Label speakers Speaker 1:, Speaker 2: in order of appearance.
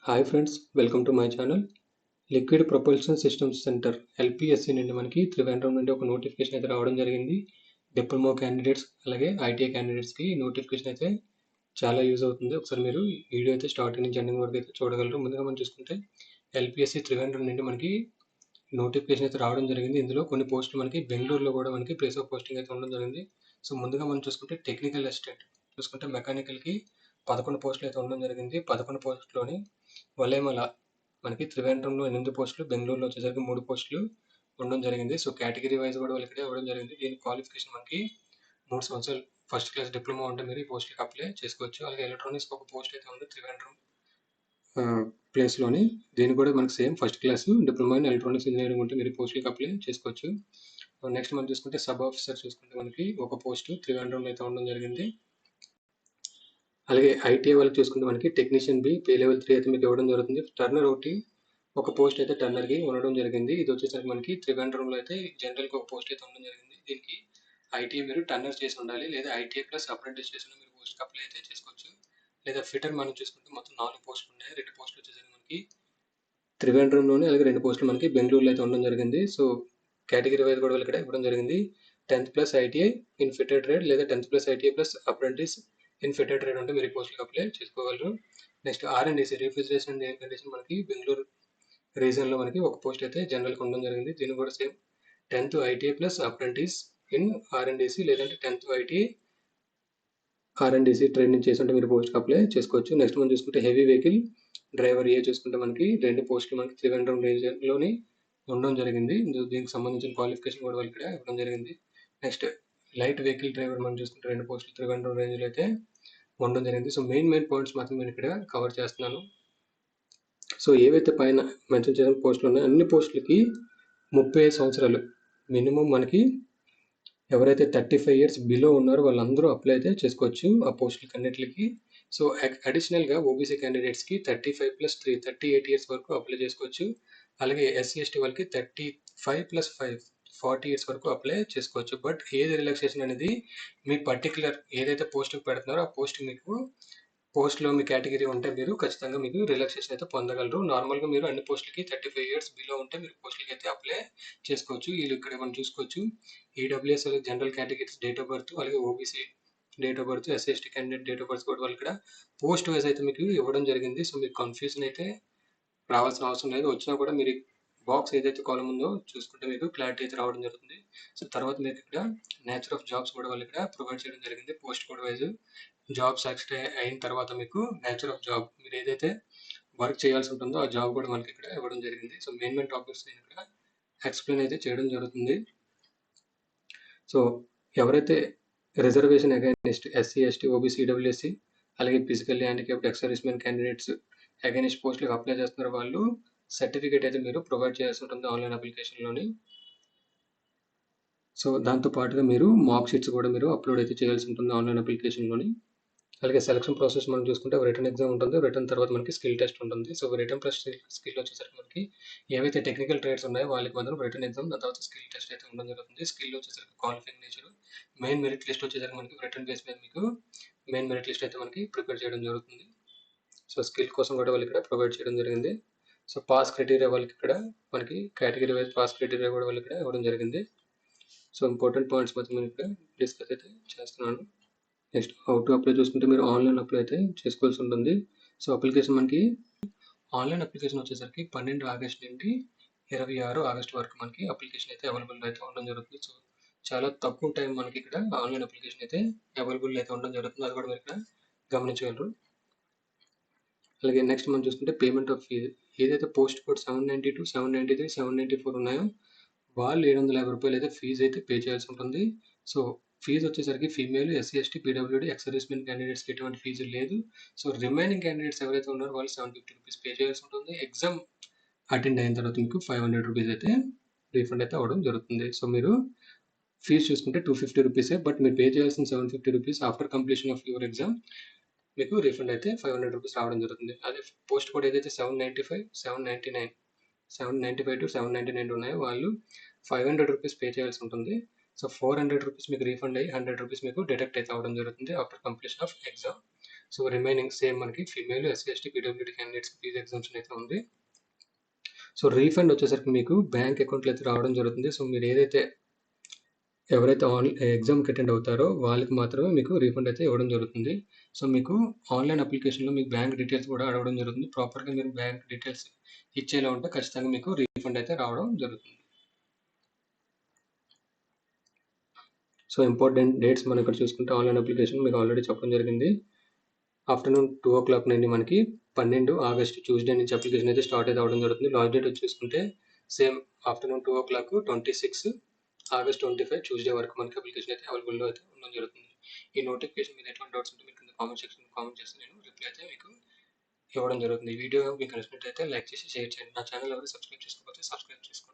Speaker 1: Hi friends, welcome to my channel. Liquid propulsion systems centre LPSC నుండి మనకి త్రివేంద్రం నుండి ఒక నోటిఫికేషన్ అయితే రావడం జరిగింది. డిప్లొమా క్యాండిడేట్స్ అలాగే ఐటీఐ క్యాండిడేట్స్కి నోటిఫికేషన్ అయితే చాలా యూజ్ అవుతుంది. ఒకసారి మీరు వీడియో అయితే స్టార్టింగ్ నుంచి ఎండింగ్ వరకు అయితే చూడగలరు. ముందుగా మనం చూసుకుంటే ఎల్పిఎస్సి త్రివేంద్రం నుండి మనకి నోటిఫికేషన్ అయితే రావడం జరిగింది. ఇందులో కొన్ని పోస్టులు మనకి బెంగళూరులో కూడా మనకి ప్లేస్ ఆఫ్ పోస్టింగ్ అయితే ఉండడం జరిగింది. సో ముందుగా మనం చూసుకుంటే టెక్నికల్ అసిస్టెంట్ చూసుకుంటే మెకానికల్కి 11 పోస్టులు అయితే ఉండడం జరిగింది. 11 పోస్టులోని వలేమల మనకి త్రివేంద్రంలో 8 పోస్టులు, బెంగళూరులో వచ్చేసరికి 3 పోస్టులు ఉండడం జరిగింది. సో కేటగిరీ వైజ్ కూడా వాళ్ళకి ఇవ్వడం జరిగింది. దీని క్వాలిఫికేషన్ మనకి 3 సంవత్సరాలు ఫస్ట్ క్లాస్ డిప్లొమా ఉంటే మీరు ఈ పోస్ట్కి అప్లై చేసుకోవచ్చు. అలాగే ఎలక్ట్రానిక్స్ ఒక పోస్ట్ అయితే ఉంది త్రివేంద్రం ప్లేస్లోని. దీనికి కూడా మనకి same first class diploma in electronics engineering ఉంటే మీరు పోస్ట్కి అప్లై చేసుకోవచ్చు. నెక్స్ట్ మనం చూసుకుంటే సబ్ ఆఫీసర్ చూసుకుంటే మనకి ఒక పోస్ట్ త్రివేంద్రంలో అయితే ఉండడం జరిగింది. అలాగే ఐటీఐ వాళ్ళకి చూసుకుంటే మనకి టెక్నీషియన్ బి పే లెవెల్ 3 అయితే మీకు ఇవ్వడం జరుగుతుంది. టర్నర్ ఒకటి ఒక పోస్ట్ అయితే టర్నర్కి ఉండడం జరిగింది. ఇది వచ్చేసరికి మనకి త్రివేంద్రంలో అయితే జనరల్కి ఒక పోస్ట్ అయితే ఉండడం జరిగింది. దీనికి ఐటీఐ మీరు టర్నర్ చేసి ఉండాలి, లేదా ఐటీఐ ప్లస్ అప్రెంటిస్ చేసి మీరు పోస్ట్కి అప్లై అయితే చేసుకోవచ్చు. లేదా ఫిటర్ మనం చూసుకుంటే మొత్తం 4 పోస్టులు ఉన్నాయి. 2 పోస్టులు వచ్చేసరికి మనకి త్రివేంద్రంలోనే, అలాగే 2 పోస్టులు మనకి బెంగళూరులో అయితే ఉండడం జరిగింది. సో కేటగిరీ వైజ్ కూడా ఇక్కడ ఇవ్వడం జరిగింది. 10th plus ITI in fitter trade లేదా 10th plus ITI plus apprentice in fitter trade ఉంటే మీరు ఈ పోస్టులకు అప్లై చేసుకోగలరు. Next R and AC refrigeration and air condition మనకి బెంగళూరు రీజన్లో మనకి ఒక పోస్ట్ అయితే జనరల్కి ఉండడం జరిగింది. దీన్ని కూడా same 10th ITI plus apprentice in R and AC లేదంటే 10th ఐటీఐ ఆర్ఎండ్డిసి ట్రైనింగ్ చేసి ఉంటే మీరు పోస్ట్కి అప్లై చేసుకోవచ్చు. నెక్స్ట్ మనం చూసుకుంటే హెవీ వెహికల్ డ్రైవర్ ఏ చూసుకుంటే మనకి 2 పోస్టులు మనకి త్రివేంద్రం రీజన్లోని ఉండడం జరిగింది. దీనికి సంబంధించిన క్వాలిఫికేషన్ కూడా వాళ్ళు ఇక్కడ ఇవ్వడం జరిగింది. నెక్స్ట్ లైట్ వెహికల్ డ్రైవర్ మనం చూసుకుంటే 2 పోస్టులు త్రివేంద్రం రేంజ్లో అయితే ఉండడం జరిగింది. సో మెయిన్ పాయింట్స్ మాత్రం నేను ఇక్కడ కవర్ చేస్తున్నాను. సో ఏవైతే పైన మెన్షన్ చేసిన పోస్టులు ఉన్నాయో అన్ని పోస్టులకి 35 సంవత్సరాలు మినిమం మనకి ఎవరైతే 35 ఇయర్స్ బిలో ఉన్నారో వాళ్ళందరూ అప్లై అయితే చేసుకోవచ్చు ఆ పోస్టులకి అన్నిటికి. సో అడిషనల్గా ఓబీసీ క్యాండిడేట్స్కి 35+3 38 ఇయర్స్ వరకు అప్లై చేసుకోవచ్చు. అలాగే ఎస్సీ ఎస్టీ వాళ్ళకి 35+5 40 ఇయర్స్ వరకు అప్లై చేసుకోవచ్చు. బట్ ఏజ్ రిలాక్సేషన్ అనేది మీ పర్టికులర్ ఏదైతే పోస్ట్కి పెడుతున్నారో ఆ పోస్ట్ మీకు పోస్ట్లో మీ కేటగిరీ ఉంటే మీరు ఖచ్చితంగా మీకు రిలాక్సేషన్ అయితే పొందగలరు. నార్మల్గా మీరు అన్ని పోస్టులకి 35 ఇయర్స్ బిలో ఉంటే మీరు పోస్టులకి అయితే అప్లై చేసుకోవచ్చు. వీళ్ళు ఇక్కడ మనం చూసుకోవచ్చు ఈడబ్ల్యూఎస్ అలాగే general categories date of birth, అలాగే OBC date of birth, SC ST candidate date of birth కూడా వాళ్ళు ఇక్కడ పోస్ట్ వైజ్ అయితే మీకు ఇవ్వడం జరిగింది. సో మీకు కన్ఫ్యూజన్ అయితే రావాల్సిన అవసరం లేదు. వచ్చినా కూడా మీరు బాక్స్ ఏదైతే కాలం ఉందో చూసుకుంటే మీకు క్లారిటీ అయితే రావడం జరుగుతుంది. సో తర్వాత మీకు ఇక్కడ నేచర్ ఆఫ్ జాబ్స్ కూడా వాళ్ళు ఇక్కడ ప్రొవైడ్ చేయడం జరిగింది. Post code wise job select అయిన తర్వాత మీకు నేచర్ ఆఫ్ జాబ్ మీరు ఏదైతే వర్క్ చేయాల్సి ఉంటుందో ఆ జాబ్ కూడా మనకి ఇక్కడ ఇవ్వడం జరిగింది. సో మెయిన్ టాపిక్స్ నేను ఇక్కడ ఎక్స్ప్లెయిన్ అయితే చేయడం జరుగుతుంది. సో ఎవరైతే reservation against SC ST OBC EWS అలాగే physically handicapped ex servicemen candidates against పోస్టులకు అప్లై చేస్తున్నారు వాళ్ళు సర్టిఫికేట్ అయితే మీరు ప్రొవైడ్ చేయాల్సి ఉంటుంది ఆన్లైన్ అప్లికేషన్లోని. సో దాంతో పాటుగా మీరు మార్క్ షీట్స్ కూడా మీరు అప్లోడ్ అయితే చేయాల్సి ఉంటుంది ఆన్లైన్ అప్లికేషన్లోని. అలాగే సెలక్షన్ ప్రాసెస్ మనం చూసుకుంటే రిటర్న్ ఎగ్జామ్ ఉంటుంది. రిటర్న్ తర్వాత మనకి స్కిల్ టెస్ట్ ఉంటుంది. సో రిటర్న్ ప్లస్ స్కిల్ వచ్చేసరికి మనకి ఏవైతే టెక్నికల్ ట్రేడ్స్ ఉన్నాయో వాళ్ళకి మాత్రం రిటర్న్ ఎగ్జామ్, దాని తర్వాత స్కిల్ టెస్ట్ అయితే ఉండడం జరుగుతుంది. స్కిల్ వచ్చేసరికి qualifying nature, main merit list వచ్చేసరికి మనకి రిటర్న్ బేస్ మీద మీకు మెయిన్ మెరిట్ లిస్ట్ అయితే మనకి ప్రిపేర్ చేయడం జరుగుతుంది. సో స్కిల్ కోసం కూడా వాళ్ళు ఇక్కడ ప్రొవైడ్ చేయడం జరిగింది. సో పాస్ క్రైటీరియా వాళ్ళకి ఇక్కడ మనకి కేటగిరీ వైజ్ పాస్ క్రైటీరియా కూడా వాళ్ళు ఇక్కడ ఇవ్వడం జరిగింది. సో ఇంపార్టెంట్ పాయింట్స్ మాత్రం నేను ఇక్కడ డిస్కస్ అయితే చేస్తున్నాను. నెక్స్ట్ హౌ టు అప్లై చూసుకుంటే మీరు ఆన్లైన్ అప్లై అయితే చేసుకోవాల్సి ఉంటుంది. సో అప్లికేషన్ మనకి ఆన్లైన్ అప్లికేషన్ వచ్చేసరికి 12 ఆగస్ట్ నుండి 26 ఆగస్ట్ వరకు మనకి అప్లికేషన్ అయితే అవైలబుల్ అయితే ఉండడం జరుగుతుంది. సో చాలా తక్కువ టైం మనకి ఇక్కడ ఆన్లైన్ అప్లికేషన్ అయితే అవైలబుల్ అయితే ఉండడం జరుగుతుంది. అది కూడా మీరు ఇక్కడ గమనించగలరు. అలాగే నెక్స్ట్ మనం చూసుకుంటే పేమెంట్ ఆఫ్ ఫీజు ఏదైతే పోస్ట్ కోడ్ 792, 793, 794 ఉన్నాయో వాళ్ళు 750 రూపాయలు అయితే ఫీజు అయితే పే చేయాల్సి ఉంటుంది. సో ఫీజు వచ్చేసరికి female, SC ST PWD ex servicemen క్యాండిడేట్స్కి ఎటువంటి ఫీజు లేదు. సో రిమైనింగ్ క్యాండిడేట్స్ ఎవరైతే ఉన్నారో వాళ్ళు 750 రూపీస్ పే చేయాల్సి ఉంటుంది. ఎగ్జామ్ అటెండ్ అయిన తర్వాత మీకు 500 రూపీస్ అయితే రీఫండ్ అయితే అవ్వడం జరుగుతుంది. సో మీరు ఫీజు చూసుకుంటే 250 రూపీసే, బట్ మీరు పే చేయాల్సిన 750 rupees after completion of your exam మీకు రీఫండ్ అయితే 500 రూపీస్ రావడం జరుగుతుంది. అదే పోస్ట్ కోడ్ ఏదైతే 795, 799, 795 to 799 ఉన్నాయో వాళ్ళు 500 రూపీస్ పే చేయాల్సి ఉంటుంది. సో 400 రూపీస్ మీకు రీఫండ్ అయ్యి 100 రూపీస్ మీకు డిడక్ట్ అయితే అవ్వడం జరుగుతుంది after completion of exam. So remaining same మనకి ఫీమేల్, ఎస్సీ, ఎస్టీ, పీడబ్ల్యూడీ క్యాండిడేట్స్కి ఫీజు ఎగ్జామ్షన్ అయితే ఉంది. సో రీఫండ్ వచ్చేసరికి మీకు బ్యాంక్ అకౌంట్లో అయితే రావడం జరుగుతుంది. సో మీరు ఎవరైతే ఎగ్జామ్కి అటెండ్ అవుతారో వాళ్ళకి మాత్రమే మీకు రీఫండ్ అయితే ఇవ్వడం జరుగుతుంది. సో మీకు ఆన్లైన్ అప్లికేషన్లో మీకు బ్యాంక్ డీటెయిల్స్ కూడా అడగడం జరుగుతుంది. ప్రాపర్గా మీరు బ్యాంక్ డీటెయిల్స్ ఇచ్చేలా ఉంటే ఖచ్చితంగా మీకు రీఫండ్ అయితే రావడం జరుగుతుంది. సో ఇంపార్టెంట్ డేట్స్ మనం ఇక్కడ చూసుకుంటే ఆన్లైన్ అప్లికేషన్ మీకు ఆల్రెడీ చెప్పడం జరిగింది. ఆఫ్టర్నూన్ 2:00 నుండి మనకి 12 ఆగస్ట్ ట్యూస్డే నుంచి అప్లికేషన్ అయితే స్టార్ట్ అయితే అవ్వడం జరుగుతుంది. లాస్ట్ డేట్ వచ్చి చూసుకుంటే సేమ్ ఆఫ్టర్నూన్ 2:00 26 ఆగస్ట్ 25 ట్యూస్డే వరకు మనకి అప్లికేషన్ అయితే అవైలబుల్లో అయితే ఉండడం జరుగుతుంది. ఈ నోటిఫికేషన్ మీద ఎటువంటి డౌట్స్ ఉంటే మీరు కింద కామెంట్ సెక్షన్లో కామెంట్ చేస్తే నేను రిప్లై అయితే మీకు ఇవ్వడం జరుగుతుంది. ఈ వీడియో మీకు నచ్చినట్లయితే లైక్ చేసి షేర్ చేయండి. నా ఛానల్ ఎవరు సబ్స్క్రైబ్ చేసుకోకపోతే సబ్స్క్రైబ్ చేసుకోండి.